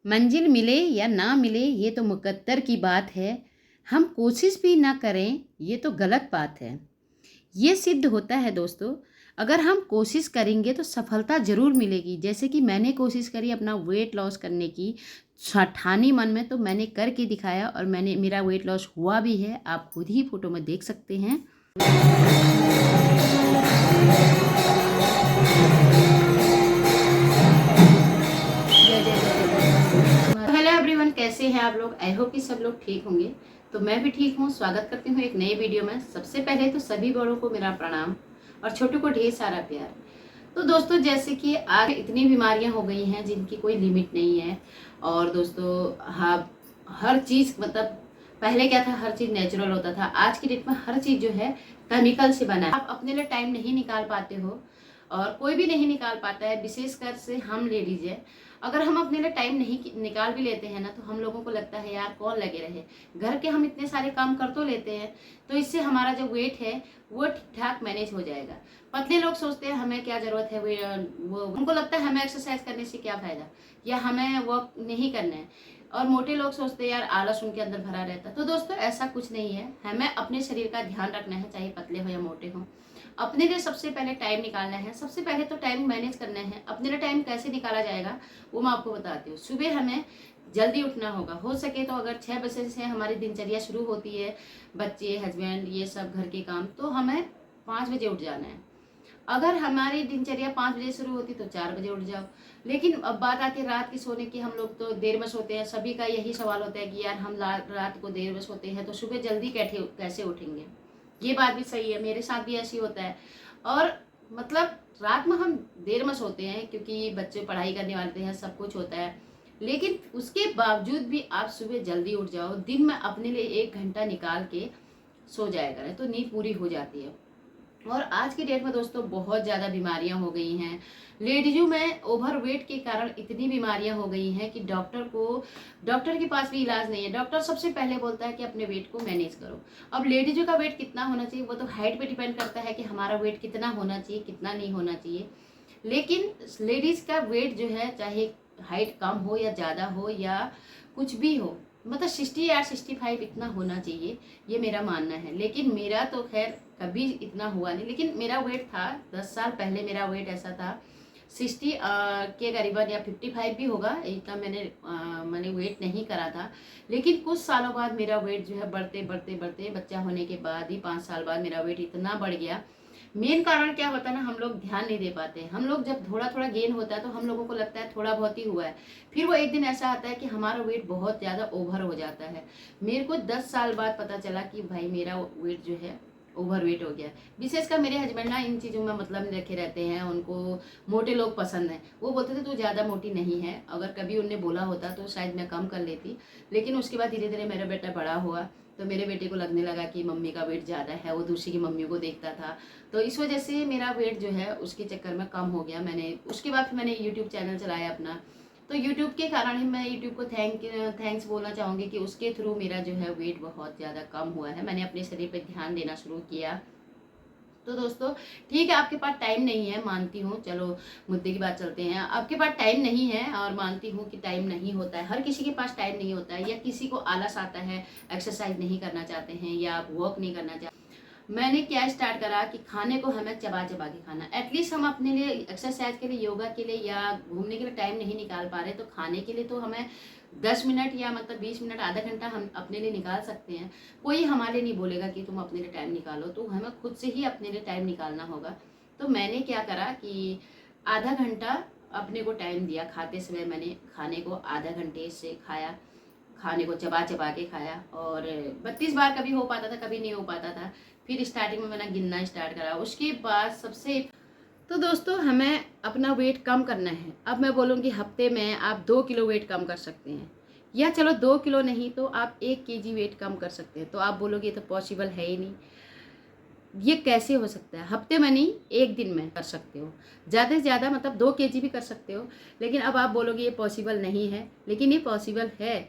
मंजिल मिले या ना मिले ये तो मुकद्दर की बात है। हम कोशिश भी ना करें ये तो गलत बात है। ये सिद्ध होता है दोस्तों, अगर हम कोशिश करेंगे तो सफलता ज़रूर मिलेगी। जैसे कि मैंने कोशिश करी अपना वेट लॉस करने की, ठानी मन में, तो मैंने करके दिखाया और मेरा वेट लॉस हुआ भी है। आप खुद ही फोटो में देख सकते हैं। हेलो एवरीवन, कैसे हैं आप लोग? आई होप कि सब लोग ठीक होंगे। तो मैं भी ठीक हूँ। स्वागत करती हूँ एक नए वीडियो में। सबसे पहले तो सभी बड़ों को मेरा प्रणाम और छोटों को ढेर सारा प्यार। तो दोस्तों, जैसे कि आज इतनी बीमारियां हो गई हैं जिनकी कोई लिमिट नहीं है। और दोस्तों, हाँ, हर चीज़ मतलब पहले क्या था, हर चीज़ नेचुरल होता था। आज की डेट में हर चीज़ जो है केमिकल से बना है। आप अपने लिए टाइम नहीं निकाल पाते हो और कोई भी नहीं निकाल पाता है, विशेषकर से हम ले लीजिए। अगर हम अपने लिए टाइम नहीं निकाल भी लेते हैं ना, तो हम लोगों को लगता है यार कौन लगे रहे, घर के हम इतने सारे काम कर तो लेते हैं, तो इससे हमारा जो वेट है वो ठीक ठाक मैनेज हो जाएगा। पतले लोग सोचते हैं हमें क्या जरूरत है, वो उनको लगता है हमें एक्सरसाइज करने से क्या फायदा, या हमें वर्क नहीं करना है। और मोटे लोग सोचते हैं यार आलस उनके अंदर भरा रहता है। तो दोस्तों, ऐसा कुछ नहीं है। हमें अपने शरीर का ध्यान रखना है, चाहे पतले हो या मोटे हो। अपने लिए सबसे पहले टाइम निकालना है। सबसे पहले तो टाइम मैनेज करना है। अपने लिए टाइम कैसे निकाला जाएगा वो मैं आपको बताती हूँ। सुबह हमें जल्दी उठना होगा। हो सके तो अगर 6 बजे से हमारी दिनचर्या शुरू होती है, बच्चे, हस्बैंड, ये सब घर के काम, तो हमें 5 बजे उठ जाना है। अगर हमारी दिनचर्या 5 बजे शुरू होती तो 4 बजे उठ जाओ। लेकिन अब बात आती है रात की सोने की। हम लोग तो देर में सोते हैं। सभी का यही सवाल होता है कि यार हम रात को देर में सोते हैं तो सुबह जल्दी कैसे उठेंगे। ये बात भी सही है, मेरे साथ भी ऐसी होता है। और मतलब रात में हम देर में सोते हैं क्योंकि बच्चे पढ़ाई करने वाले हैं, सब कुछ होता है। लेकिन उसके बावजूद भी आप सुबह जल्दी उठ जाओ। दिन में अपने लिए 1 घंटा निकाल के सो जाया करें तो नींद पूरी हो जाती है। और आज की डेट में दोस्तों बहुत ज़्यादा बीमारियां हो गई हैं। लेडीजों में ओवरवेट के कारण इतनी बीमारियां हो गई हैं कि डॉक्टर के पास भी इलाज नहीं है। डॉक्टर सबसे पहले बोलता है कि अपने वेट को मैनेज करो। अब लेडीजों का वेट कितना होना चाहिए वो तो हाइट पे डिपेंड करता है कि हमारा वेट कितना होना चाहिए, कितना नहीं होना चाहिए। लेकिन लेडीज का वेट जो है, चाहे हाइट कम हो या ज़्यादा हो या कुछ भी हो, मतलब 60 या 65 इतना होना चाहिए, ये मेरा मानना है। लेकिन मेरा तो खैर कभी इतना हुआ नहीं। लेकिन मेरा वेट था 10 साल पहले, मेरा वेट ऐसा था 60 के करीबन या 55 भी होगा। इतना मैंने वेट नहीं करा था। लेकिन कुछ सालों बाद मेरा वेट जो है बढ़ते बढ़ते बढ़ते, बच्चा होने के बाद ही 5 साल बाद मेरा वेट इतना बढ़ गया। मेन कारण क्या होता है ना, हम लोग ध्यान नहीं दे पाते। हम लोग जब थोड़ा थोड़ा गेन होता है तो हम लोगों को लगता है थोड़ा बहुत ही हुआ है। फिर वो एक दिन ऐसा आता है कि हमारा वेट बहुत ज़्यादा ओवर हो जाता है। मेरे को 10 साल बाद पता चला कि भाई मेरा वेट जो है ओवर वेट हो गया। विशेषकर मेरे हस्बैंड ना इन चीज़ों में मतलब नहीं रखे रहते हैं। उनको मोटे लोग पसंद हैं। वो बोलते थे तू ज़्यादा मोटी नहीं है। अगर कभी उनने बोला होता तो शायद मैं कम कर लेती। लेकिन उसके बाद धीरे धीरे मेरा बेटा बड़ा हुआ तो मेरे बेटे को लगने लगा कि मम्मी का वेट ज़्यादा है। वो दूसरी की मम्मी को देखता था, तो इस वजह से मेरा वेट जो है उसके चक्कर में कम हो गया। उसके बाद फिर मैंने यूट्यूब चैनल चलाया अपना। तो यूट्यूब के कारण ही मैं यूट्यूब को थैंक्स बोलना चाहूँगी कि उसके थ्रू मेरा जो है वेट बहुत ज़्यादा कम हुआ है। मैंने अपने शरीर पर ध्यान देना शुरू किया। तो दोस्तों, ठीक है, आपके पास टाइम नहीं है, मानती हूँ। चलो मुद्दे की बात चलते हैं। आपके पास टाइम नहीं है और मानती हूँ कि टाइम नहीं होता है। हर किसी के पास टाइम नहीं होता है, या किसी को आलस आता है, एक्सरसाइज नहीं करना चाहते हैं या वॉक नहीं करना चाहते। मैंने क्या स्टार्ट करा कि खाने को हमें चबा चबा के खाना। एटलीस्ट हम अपने लिए एक्सरसाइज के लिए, योगा के लिए या घूमने के लिए टाइम नहीं निकाल पा रहे, तो खाने के लिए तो हमें 10 मिनट या मतलब 20 मिनट, आधा घंटा हम अपने लिए निकाल सकते हैं। कोई हमारे लिए नहीं बोलेगा कि तुम अपने लिए टाइम निकालो, तो हमें खुद से ही अपने लिए टाइम निकालना होगा। तो मैंने क्या करा कि आधा घंटा अपने को टाइम दिया। खाते समय मैंने खाने को आधा घंटे से खाया, खाने को चबा चबा के खाया। और 32 बार कभी हो पाता था, कभी नहीं हो पाता था। फिर स्टार्टिंग में मैंने गिनना स्टार्ट करा। उसके बाद सबसे तो दोस्तों, हमें अपना वेट कम करना है। अब मैं बोलूँगी हफ्ते में आप 2 किलो वेट कम कर सकते हैं, या चलो 2 किलो नहीं तो आप 1 kg वेट कम कर सकते हैं। तो आप बोलोगे ये तो पॉसिबल है ही नहीं, ये कैसे हो सकता है? हफ्ते में नहीं, एक दिन में कर सकते हो। ज़्यादा से ज़्यादा मतलब 2 kg भी कर सकते हो। लेकिन अब आप बोलोगे ये पॉसिबल नहीं है, लेकिन ये पॉसिबल है।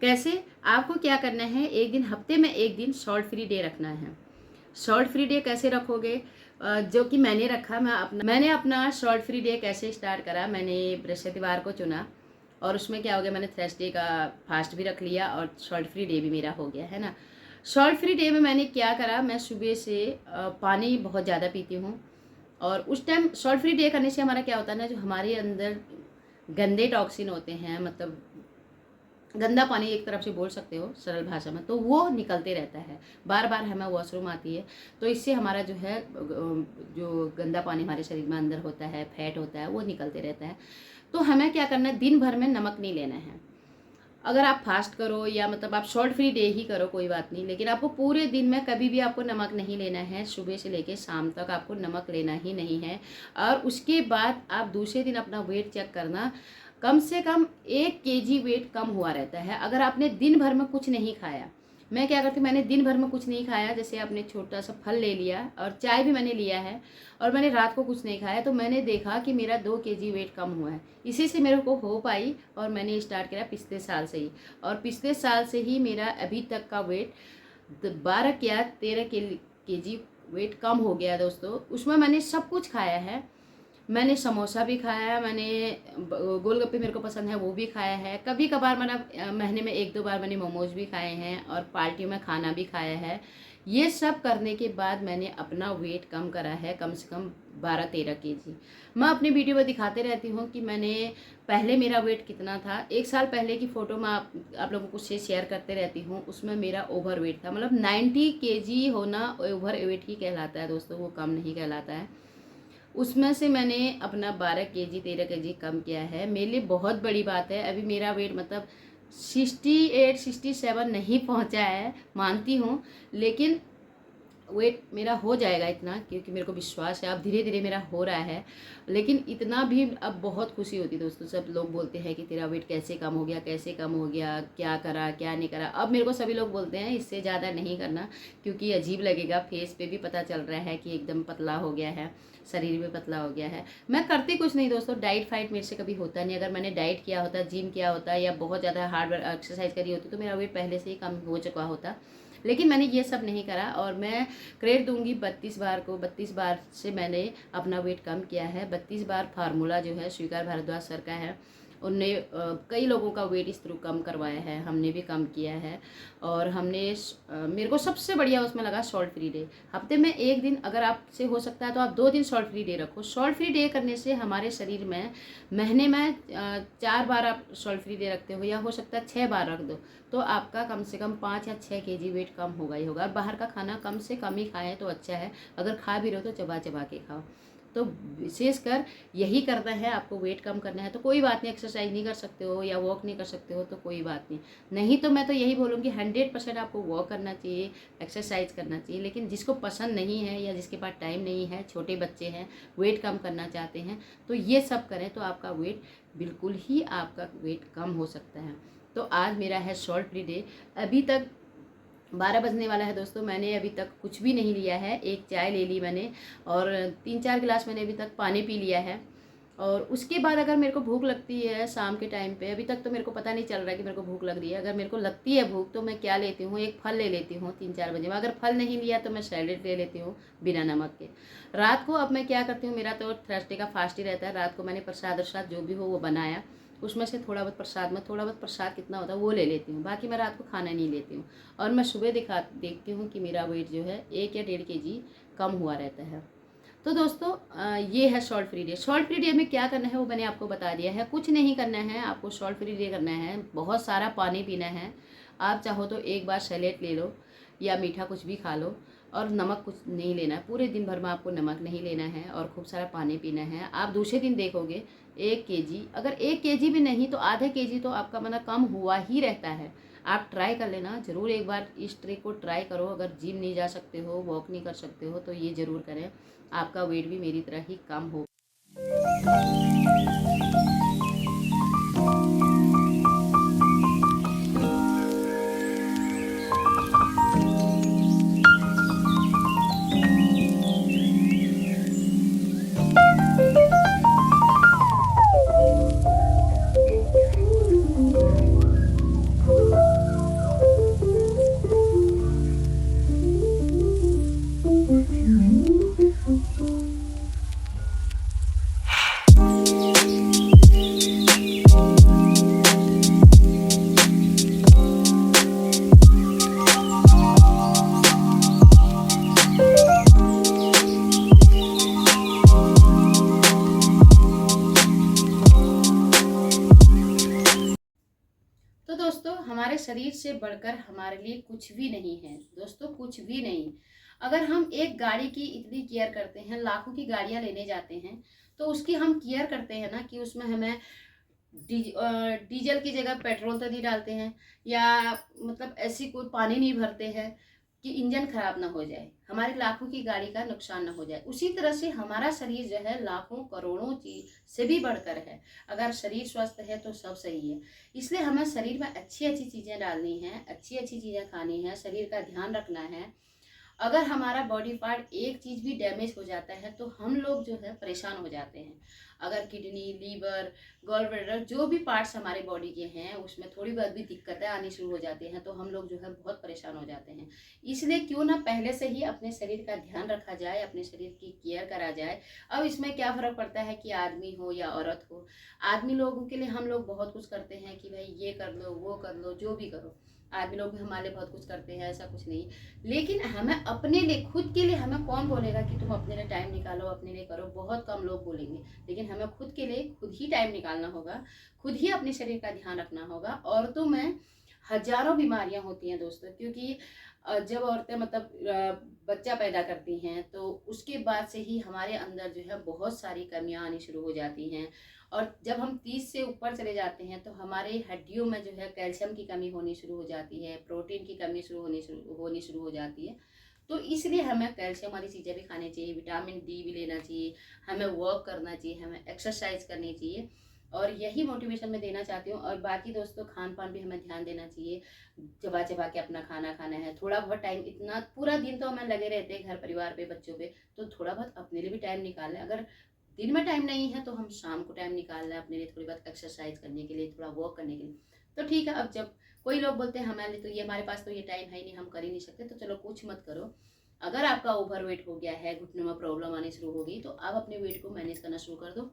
कैसे? आपको क्या करना है, एक दिन, हफ्ते में एक दिन सॉल्ट फ्री डे रखना है। सॉल्ट फ्री डे कैसे रखोगे? जो कि मैंने अपना सॉल्ट फ्री डे कैसे स्टार्ट करा। मैंने बृहस्पतिवार को चुना और उसमें क्या हो गया, मैंने थर्सडे का फास्ट भी रख लिया और सॉल्ट फ्री डे भी मेरा हो गया है ना। सॉल्ट फ्री डे में मैंने क्या करा, मैं सुबह से पानी बहुत ज़्यादा पीती हूँ। और उस टाइम सॉल्ट फ्री डे करने से हमारा क्या होता है ना, जो हमारे अंदर गंदे टॉक्सिन होते हैं, मतलब गंदा पानी एक तरफ से बोल सकते हो सरल भाषा में, तो वो निकलते रहता है, बार बार हमें वॉशरूम आती है, तो इससे हमारा जो है जो गंदा पानी हमारे शरीर में अंदर होता है, फैट होता है, वो निकलते रहता है। तो हमें क्या करना है, दिन भर में नमक नहीं लेना है। अगर आप फास्ट करो या मतलब आप सॉल्ट फ्री डे ही करो कोई बात नहीं, लेकिन आपको पूरे दिन में कभी भी आपको नमक नहीं लेना है। सुबह से लेके शाम तक आपको नमक लेना ही नहीं है। और उसके बाद आप दूसरे दिन अपना वेट चेक करना, कम से कम 1 kg वेट कम हुआ रहता है अगर आपने दिन भर में कुछ नहीं खाया। मैं क्या करती हूँ, मैंने दिन भर में कुछ नहीं खाया, जैसे आपने छोटा सा फल ले लिया और चाय भी मैंने लिया है और मैंने रात को कुछ नहीं खाया, तो मैंने देखा कि मेरा 2 kg वेट कम हुआ है। इसी से मेरे को हो पाई और मैंने स्टार्ट किया पिछले साल से ही, और पिछले साल से ही मेरा अभी तक का वेट 12 या 13 kg वेट कम हो गया दोस्तों। उसमें मैंने सब कुछ खाया है, मैंने समोसा भी खाया, मैंने गोलगप्पे मेरे को पसंद है वो भी खाया है, कभी कभार मैंने महीने में 1-2 बार मैंने मोमोज भी खाए हैं और पार्टी में खाना भी खाया है। ये सब करने के बाद मैंने अपना वेट कम करा है, कम से कम 12-13 kg। मैं अपनी वीडियो में दिखाते रहती हूँ कि मैंने पहले मेरा वेट कितना था। 1 साल पहले की फ़ोटो मैं आप लोगों को से शेयर करते रहती हूँ, उसमें मेरा ओवर वेट था, मतलब 90 kg होना ओवर वेट ही कहलाता है दोस्तों, वो कम नहीं कहलाता है। उसमें से मैंने अपना 12 kg 13 kg कम किया है, मेरे लिए बहुत बड़ी बात है। अभी मेरा वेट मतलब 68-67 नहीं पहुंचा है, मानती हूँ, लेकिन वेट मेरा हो जाएगा इतना, क्योंकि मेरे को विश्वास है अब धीरे धीरे मेरा हो रहा है। लेकिन इतना भी अब बहुत खुशी होती है दोस्तों। सब लोग बोलते हैं कि तेरा वेट कैसे कम हो गया, कैसे कम हो गया, क्या करा क्या नहीं करा। अब मेरे को सभी लोग बोलते हैं इससे ज़्यादा नहीं करना, क्योंकि अजीब लगेगा, फेस पे भी पता चल रहा है कि एकदम पतला हो गया है, शरीर भी पतला हो गया है। मैं करती कुछ नहीं दोस्तों, डाइट फाइट मेरे से कभी होता नहीं। अगर मैंने डाइट किया होता, जिम किया होता या बहुत ज़्यादा हार्ड एक्सरसाइज करी होती तो मेरा वेट पहले से ही कम हो चुका होता, लेकिन मैंने ये सब नहीं करा। और मैं क्रेडिट दूंगी 32 बार को, 32 बार से मैंने अपना वेट कम किया है। 32 बार फार्मूला जो है स्वीकार भारद्वाज सर का है, उनने कई लोगों का वेट इस थ्रू कम करवाया है, हमने भी कम किया है। और हमने मेरे को सबसे बढ़िया उसमें लगा सॉल्ट फ्री डे। हफ्ते में 1 दिन अगर आपसे हो सकता है तो आप 2 दिन सॉल्ट फ्री डे रखो। सॉल्ट फ्री डे करने से हमारे शरीर में महीने में 4 बार आप सॉल्ट फ्री डे रखते हो, या हो सकता है 6 बार रख दो, तो आपका कम से कम 5 या 6 kg वेट कम होगा ही होगा। बाहर का खाना कम से कम ही खाएं तो अच्छा है, अगर खा भी रहो तो चबा चबा के खाओ। तो विशेषकर यही करना है, आपको वेट कम करना है तो कोई बात नहीं, एक्सरसाइज नहीं कर सकते हो या वॉक नहीं कर सकते हो तो कोई बात नहीं। नहीं तो मैं तो यही बोलूँगी 100% आपको वॉक करना चाहिए, एक्सरसाइज करना चाहिए। लेकिन जिसको पसंद नहीं है या जिसके पास टाइम नहीं है, छोटे बच्चे हैं, वेट कम करना चाहते हैं, तो ये सब करें तो आपका वेट बिल्कुल ही आपका वेट कम हो सकता है। तो आज मेरा है सॉल्ट फ्री डे। अभी तक 12 बजने वाला है दोस्तों, मैंने अभी तक कुछ भी नहीं लिया है। 1 चाय ले ली मैंने और 3-4 गिलास मैंने अभी तक पानी पी लिया है। और उसके बाद अगर मेरे को भूख लगती है शाम के टाइम पे, अभी तक तो मेरे को पता नहीं चल रहा है कि मेरे को भूख लग रही है, अगर मेरे को लगती है भूख तो मैं क्या लेती हूँ, एक फल ले लेती हूँ 3-4 बजे में। अगर फल नहीं लिया तो मैं सैलेड ले लेती हूँ बिना नमक के। रात को अब मैं क्या करती हूँ, मेरा तो थर्सडे का फास्ट ही रहता है, रात को मैंने प्रसाद वरसाद जो भी हो वो बनाया, उसमें से थोड़ा बहुत प्रसाद में, थोड़ा बहुत प्रसाद कितना होता है वो ले लेती हूँ, बाकी मैं रात को खाना नहीं लेती हूँ। और मैं सुबह देखती हूँ कि मेरा वेट जो है 1 या 1.5 kg कम हुआ रहता है। तो दोस्तों ये है salt free day. Salt free day में क्या करना है वो मैंने आपको बता दिया है, कुछ नहीं करना है आपको। सॉल्ट फ्री डे करना है, बहुत सारा पानी पीना है। आप चाहो तो 1 बार सैलेड ले लो या मीठा कुछ भी खा लो, और नमक कुछ नहीं लेना है, पूरे दिन भर में आपको नमक नहीं लेना है, और खूब सारा पानी पीना है। आप दूसरे दिन देखोगे 1 kg, अगर 1 kg भी नहीं तो आधे kg तो आपका मतलब कम हुआ ही रहता है। आप ट्राई कर लेना ज़रूर, एक बार इस ट्रिक को ट्राई करो। अगर जिम नहीं जा सकते हो, वॉक नहीं कर सकते हो, तो ये ज़रूर करें, आपका वेट भी मेरी तरह ही कम हो। दोस्तों हमारे शरीर से बढ़कर हमारे लिए कुछ भी नहीं है दोस्तों, कुछ भी नहीं। अगर हम एक गाड़ी की इतनी केयर करते हैं, लाखों की गाड़ियां लेने जाते हैं, तो उसकी हम केयर करते हैं ना कि उसमें हमें डीजल की जगह पेट्रोल तो नहीं डालते हैं, या मतलब ऐसी कोई पानी नहीं भरते हैं कि इंजन खराब ना हो जाए, हमारी लाखों की गाड़ी का नुकसान ना हो जाए। उसी तरह से हमारा शरीर जो है लाखों करोड़ों चीज से भी बढ़कर है। अगर शरीर स्वस्थ है तो सब सही है। इसलिए हमें शरीर में अच्छी अच्छी चीजें डालनी है, अच्छी अच्छी चीजें खानी है, शरीर का ध्यान रखना है। अगर हमारा बॉडी पार्ट एक चीज भी डैमेज हो जाता है तो हम लोग जो है परेशान हो जाते हैं। अगर किडनी, लीवर, गॉल ब्लैडर, जो भी पार्ट्स हमारे बॉडी के हैं उसमें थोड़ी बहुत भी दिक्कतें आनी शुरू हो जाती हैं तो हम लोग जो है बहुत परेशान हो जाते हैं। इसलिए क्यों ना पहले से ही अपने शरीर का ध्यान रखा जाए, अपने शरीर की केयर करा जाए। अब इसमें क्या फर्क पड़ता है कि आदमी हो या औरत हो। आदमी लोगों के लिए हम लोग बहुत कुछ करते हैं कि भाई ये कर लो, वो कर लो, जो भी करो। आदमी लोग भी हमारे लिए बहुत कुछ करते हैं, ऐसा कुछ नहीं। लेकिन हमें अपने लिए, खुद के लिए, हमें कौन बोलेगा कि तुम अपने लिए टाइम निकालो, अपने लिए करो, बहुत कम लोग बोलेंगे। लेकिन हमें खुद के लिए खुद ही टाइम निकालना होगा, खुद ही अपने शरीर का ध्यान रखना होगा। औरतों में हजारों बीमारियां होती हैं दोस्तों, क्योंकि जब औरतें मतलब बच्चा पैदा करती हैं तो उसके बाद से ही हमारे अंदर जो है बहुत सारी कमियां आनी शुरू हो जाती हैं। और जब हम 30 से ऊपर चले जाते हैं तो हमारे हड्डियों में जो है कैल्शियम की कमी होनी शुरू हो जाती है, प्रोटीन की कमी होनी शुरू हो जाती है। तो इसलिए हमें कैल्शियम वाली चीज़ें भी खानी चाहिए, विटामिन डी भी लेना चाहिए, हमें वर्क करना चाहिए, हमें एक्सरसाइज करनी चाहिए। और यही मोटिवेशन मैं देना चाहती हूँ। और बाकी दोस्तों खान पान भी हमें ध्यान देना चाहिए, चबा चबा के अपना खाना खाना है। थोड़ा बहुत टाइम, इतना पूरा दिन तो हमें लगे रहते हैं घर परिवार पे, बच्चों पे, तो थोड़ा बहुत अपने लिए भी टाइम निकाल लें। अगर दिन में टाइम नहीं है तो हम शाम को टाइम निकाल लें अपने लिए, थोड़ी बहुत एक्सरसाइज करने के लिए, थोड़ा वॉक करने के लिए। तो ठीक है, अब जब कोई लोग बोलते हैं हमारे लिए तो ये, हमारे पास तो ये टाइम है ही नहीं, हम कर ही नहीं सकते, तो चलो कुछ मत करो। अगर आपका ओवर वेट हो गया है, घुटनों में प्रॉब्लम आनी शुरू हो गई, तो आप अपने वेट को मैनेज करना शुरू कर दो।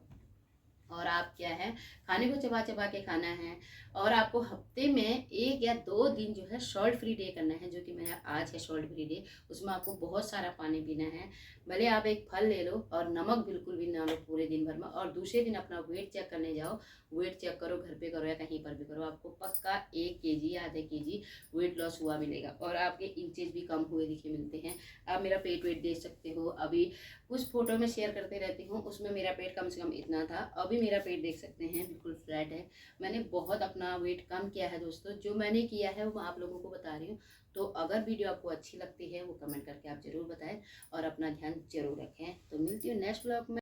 और आप क्या है, खाने को चबा चबा के खाना है। और आपको हफ्ते में 1 या 2 दिन जो है सॉल्ट फ्री डे करना है, जो कि मेरा आज है सॉल्ट फ्री डे। उसमें आपको बहुत सारा पानी पीना है। भले आप एक फल ले लो और नमक बिल्कुल भी ना लो पूरे दिन भर में। और दूसरे दिन अपना वेट चेक करने जाओ, वेट चेक करो, घर पे करो या कहीं पर भी करो, आपको पक्का 1 kg या आधे kg वेट लॉस हुआ मिलेगा। और आपके इंचेस भी कम हुए दिखे मिलते हैं। आप मेरा पेट वेट देख सकते हो, अभी कुछ फोटो में शेयर करते रहती हूँ, उसमें मेरा पेट कम से कम इतना था, अभी मेरा पेट देख सकते हैं बिल्कुल फ्लैट है। मैंने बहुत अपना वेट कम किया है दोस्तों, जो मैंने किया है वो मैं आप लोगों को बता रही हूँ। तो अगर वीडियो आपको अच्छी लगती है वो कमेंट करके आप जरूर बताएं और अपना ध्यान जरूर रखें। तो मिलती हूँ नेक्स्ट ब्लॉग में।